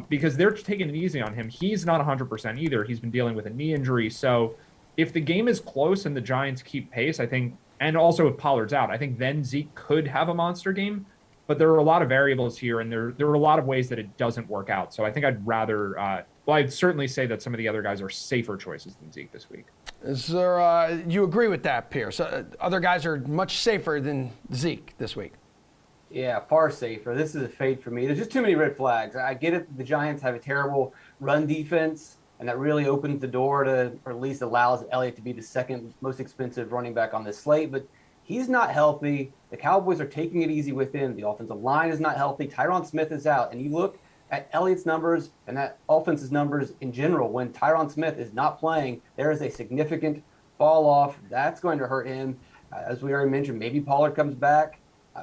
Speaker 9: because they're taking it easy on him. He's not 100% either. He's been dealing with a knee injury. So if the game is close and the Giants keep pace, I think, and also if Pollard's out, I think then Zeke could have a monster game. But there are a lot of variables here, and there are a lot of ways that it doesn't work out. So I think I'd rather I'd certainly say that some of the other guys are safer choices than Zeke this week.
Speaker 1: Is there, you agree with that, Pierce? Other guys are much safer than Zeke this week.
Speaker 4: Yeah, far safer. This is a fade for me. There's just too many red flags. I get it. The Giants have a terrible run defense, and that really opens the door to, or at least allows Elliott to be the second most expensive running back on this slate. But he's not healthy. The Cowboys are taking it easy with him. The offensive line is not healthy. Tyron Smith is out. And you look at Elliott's numbers and that offense's numbers in general, when Tyron Smith is not playing, there is a significant fall off. That's going to hurt him. As we already mentioned, maybe Pollard comes back.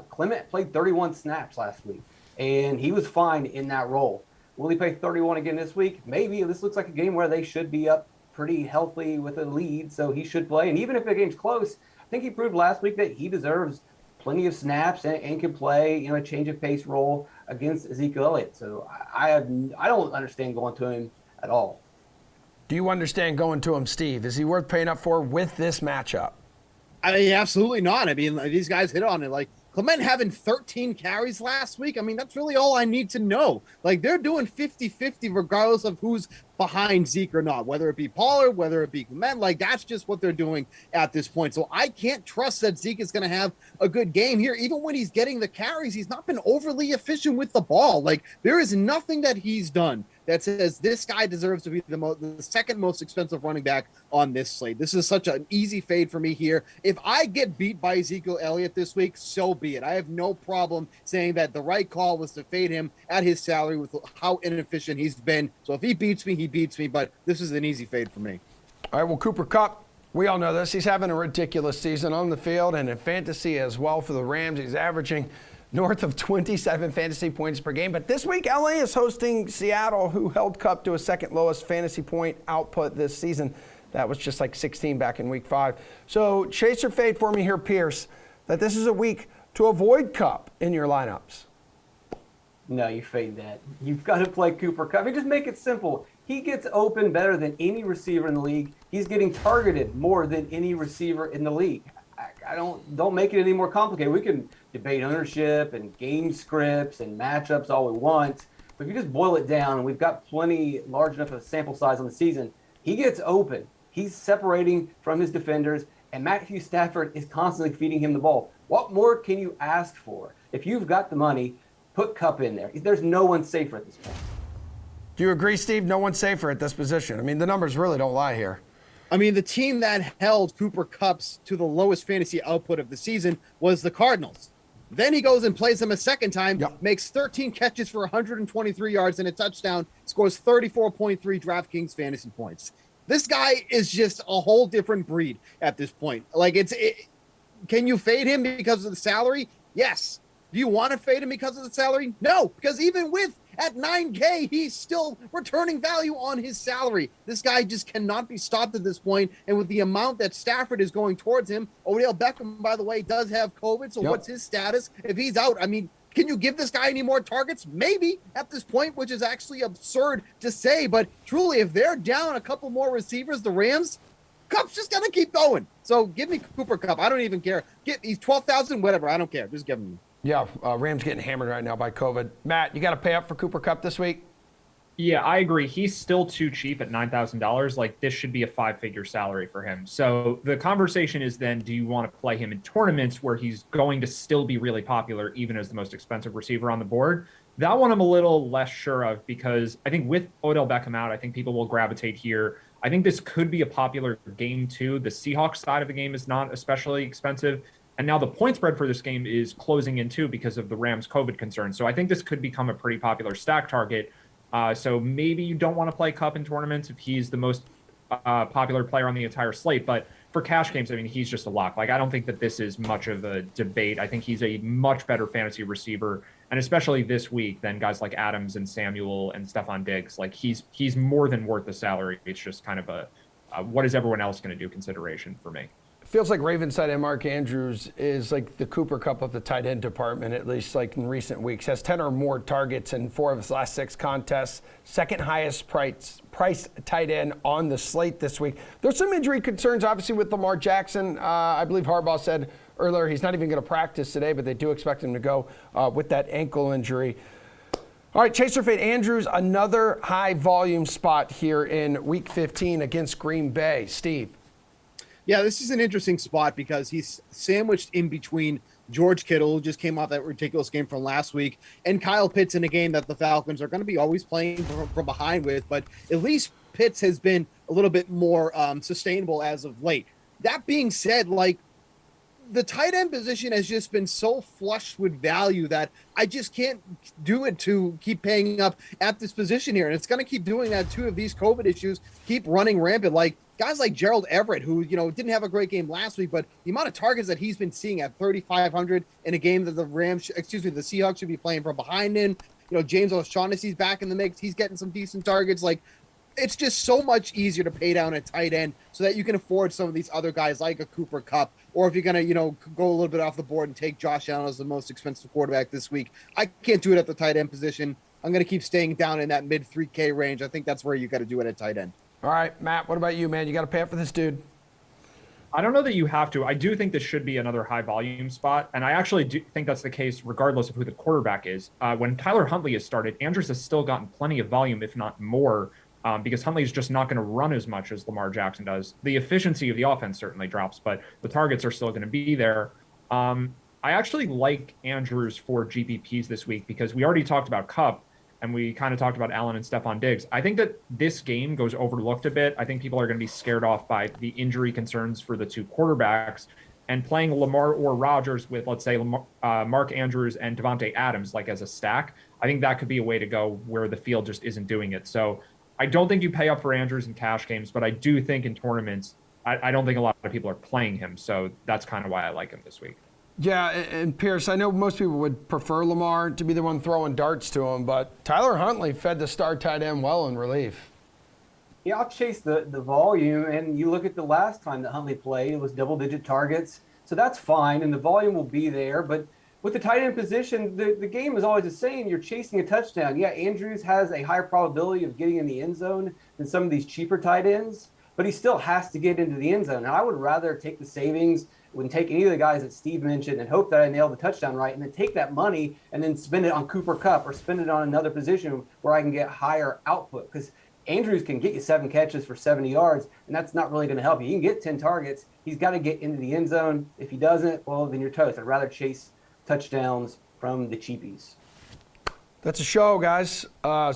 Speaker 4: Clement played 31 snaps last week, and he was fine in that role. Will he play 31 again this week? Maybe. This looks like a game where they should be up pretty healthy with a lead, so he should play. And even if the game's close, I think he proved last week that he deserves plenty of snaps and can play, a change of pace role against Ezekiel Elliott. So I don't understand going to him at all.
Speaker 1: Do you understand going to him, Steve? Is he worth paying up for with this matchup?
Speaker 2: I mean, absolutely not. I mean, these guys hit on it. Like Clement having 13 carries last week. I mean, that's really all I need to know. Like they're doing 50-50 regardless of who's behind Zeke or not, whether it be Pollard, whether it be Clement. Like that's just what they're doing at this point. So I can't trust that Zeke is going to have a good game here. Even when he's getting the carries, he's not been overly efficient with the ball. Like there is nothing that he's done that says this guy deserves to be the second most expensive running back on this slate. This is such an easy fade for me here. If I get beat by Ezekiel Elliott this week, so be it. I have no problem saying that the right call was to fade him at his salary with how inefficient he's been. So if he beats me, he beats me, but this is an easy fade for me.
Speaker 1: All right, well, Cooper Kupp, we all know this. He's having a ridiculous season on the field and in fantasy as well for the Rams. He's averaging north of 27 fantasy points per game. But this week, LA is hosting Seattle, who held Kupp to a second lowest fantasy point output this season. That was just like 16 back in week 5. So chase or fade for me here, Pierce, that this is a week to avoid Kupp in your lineups.
Speaker 4: No, you fade that. You've got to play Cooper Kupp. I mean, just make it simple. He gets open better than any receiver in the league. He's getting targeted more than any receiver in the league. I don't make it any more complicated. We can debate ownership and game scripts and matchups all we want, but if you just boil it down, and we've got plenty large enough of a sample size on the season, he gets open. He's separating from his defenders, and Matthew Stafford is constantly feeding him the ball. What more can you ask for? If you've got the money, put Kupp in there. There's no one safer at this point.
Speaker 1: Do you agree, Steve? No one's safer at this position. I mean, the numbers really don't lie here.
Speaker 2: I mean, the team that held Cooper Kupp to the lowest fantasy output of the season was the Cardinals. Then he goes and plays them a second time, makes 13 catches for 123 yards and a touchdown, scores 34.3 DraftKings fantasy points. This guy is just a whole different breed at this point. Like, can you fade him because of the salary? Yes. Do you want to fade him because of the salary? No, because even at $9K, he's still returning value on his salary. This guy just cannot be stopped at this point. And with the amount that Stafford is going towards him, Odell Beckham, by the way, does have COVID. So what's his status? If he's out, I mean, can you give this guy any more targets? Maybe at this point, which is actually absurd to say. But truly, if they're down a couple more receivers, the Rams, Kupp's just going to keep going. So give me Cooper Kupp. I don't even care. He's 12,000, whatever. I don't care. Just give him.
Speaker 1: Yeah, Rams getting hammered right now by COVID. Matt, you got to pay up for Cooper Kupp this week?
Speaker 9: Yeah, I agree. He's still too cheap at $9,000. Like, this should be a 5-figure salary for him. So the conversation is then, do you want to play him in tournaments where he's going to still be really popular, even as the most expensive receiver on the board? That one I'm a little less sure of, because I think with Odell Beckham out, I think people will gravitate here. I think this could be a popular game too. The Seahawks side of the game is not especially expensive. And now the point spread for this game is closing in too because of the Rams' COVID concerns. So I think this could become a pretty popular stack target. So maybe you don't want to play Kupp in tournaments if he's the most popular player on the entire slate. But for cash games, I mean, he's just a lock. Like, I don't think that this is much of a debate. I think he's a much better fantasy receiver, and especially this week than guys like Adams and Samuel and Stephon Diggs. Like, he's more than worth the salary. It's just kind of a what is everyone else going to do consideration for me.
Speaker 1: Feels like Ravens tight end Mark Andrews is like the Cooper Kupp of the tight end department, at least like in recent weeks. Has 10 or more targets in 4 of his last 6 contests. Second highest priced tight end on the slate this week. There's some injury concerns, obviously, with Lamar Jackson. I believe Harbaugh said earlier he's not even going to practice today, but they do expect him to go with that ankle injury. All right, Chaser Fade Andrews, another high volume spot here in Week 15 against Green Bay. Steve.
Speaker 2: Yeah, this is an interesting spot because he's sandwiched in between George Kittle, who just came off that ridiculous game from last week, and Kyle Pitts in a game that the Falcons are going to be always playing from behind with. But at least Pitts has been a little bit more sustainable as of late. That being said, like, the tight end position has just been so flushed with value that I just can't do it to keep paying up at this position here. And it's going to keep doing that too if these COVID issues keep running rampant. Like guys like Gerald Everett, who, you know, didn't have a great game last week, but the amount of targets that he's been seeing at 3,500 in a game that the Seahawks should be playing from behind in. You know, James O'Shaughnessy's back in the mix. He's getting some decent targets. Like, it's just so much easier to pay down a tight end so that you can afford some of these other guys like a Cooper Kupp, or if you're going to, you know, go a little bit off the board and take Josh Allen as the most expensive quarterback this week. I can't do it at the tight end position. I'm going to keep staying down in that mid 3K range. I think that's where you got to do it at tight end.
Speaker 1: All right, Matt, what about you, man? You got to pay up for this dude.
Speaker 9: I don't know that you have to. I do think this should be another high volume spot. And I actually do think that's the case regardless of who the quarterback is. When Tyler Huntley has started, Andrews has still gotten plenty of volume, if not more, because Huntley is just not going to run as much as Lamar Jackson does. The efficiency of the offense certainly drops, but the targets are still going to be there. I actually like Andrews for GPPs this week because we already talked about Kupp and we kind of talked about Allen and Stephon Diggs. I think that this game goes overlooked a bit. I think people are going to be scared off by the injury concerns for the two quarterbacks, and playing Lamar or Rodgers with, let's say, Mark Andrews and Devontae Adams, like as a stack, I think that could be a way to go where the field just isn't doing it. So I don't think you pay up for Andrews in cash games, but I do think in tournaments, I don't think a lot of people are playing him. So that's kind of why I like him this week.
Speaker 1: Yeah, and Pierce, I know most people would prefer Lamar to be the one throwing darts to him, but Tyler Huntley fed the star tight end well in relief.
Speaker 4: Yeah, I'll chase the volume, and you look at the last time that Huntley played, it was double-digit targets, so that's fine, and the volume will be there. But with the tight end position, the game is always the same. You're chasing a touchdown. Yeah, Andrews has a higher probability of getting in the end zone than some of these cheaper tight ends, but he still has to get into the end zone. And I would rather take the savings, wouldn't take any of the guys that Steve mentioned, and hope that I nail the touchdown right, and then take that money and then spend it on Cooper Kupp or spend it on another position where I can get higher output. Because Andrews can get you 7 catches for 70 yards, and that's not really going to help you. You can get 10 targets. He's got to get into the end zone. If he doesn't, well, then you're toast. I'd rather chase touchdowns from the cheapies.
Speaker 1: That's a show, guys.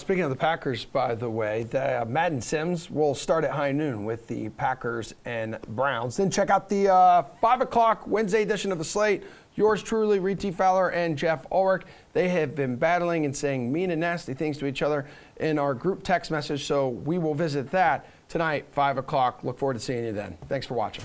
Speaker 1: Speaking of the Packers, by the way, Matt and Sims will start at high noon with the Packers and Browns. Then check out the 5 o'clock Wednesday edition of the slate. Yours truly, Reed T. Fowler and Jeff Ulrich. They have been battling and saying mean and nasty things to each other in our group text message, so we will visit that tonight, 5 o'clock. Look forward to seeing you then. Thanks for watching.